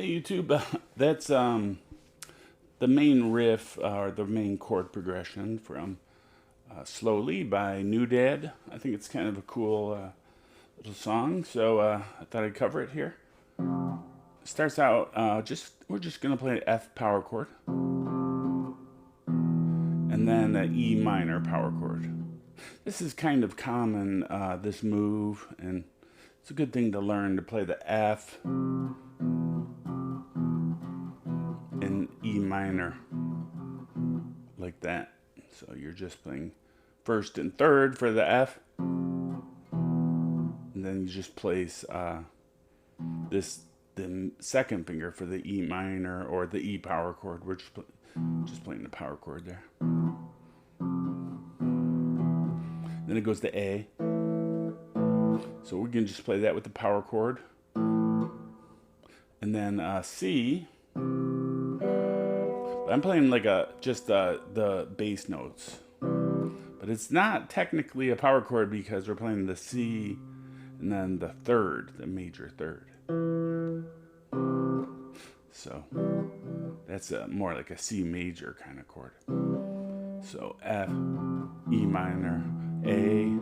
Hey YouTube, that's the main riff or the main chord progression from Slowly by New Dad. I think it's kind of a cool little song, so I thought I'd cover it here. It starts out we're just gonna play an F power chord and then an E minor power chord. This is kind of common, this move, and it's a good thing to learn to play the F in E minor like that. So you're just playing first and third for the F, and then you just place the second finger for the E minor or the E power chord. We're just playing the power chord there. Then it goes to A. So we're gonna just play that with the power chord, and then C. But I'm playing like just the bass notes, but it's not technically a power chord because we're playing the C and then the third, the major third. So that's more like a C major kind of chord. So F, E minor, A,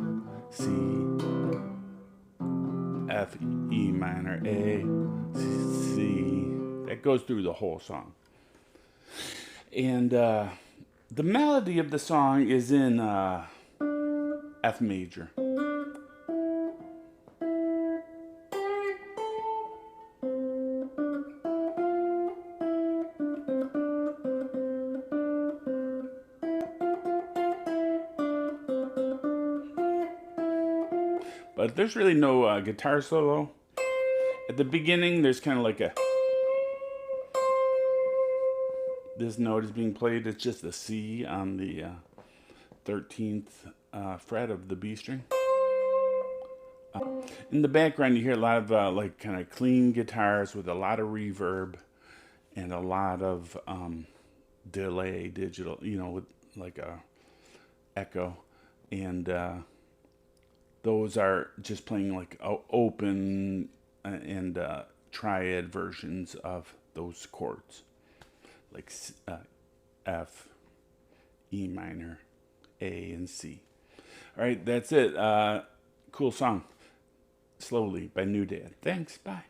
C, F, E minor, A, C. That goes through the whole song. And the melody of the song is in F major. But there's really no guitar solo. At the beginning, there's kind of like this note is being played. It's just a C on the 13th fret of the B string. In the background, you hear a lot of like kind of clean guitars with a lot of reverb and a lot of delay, digital, with like a echo, and those are just playing like open and triad versions of those chords, like F, E minor, A, and C. All right, that's it. Cool song. Slowly by New Dad. Thanks. Bye.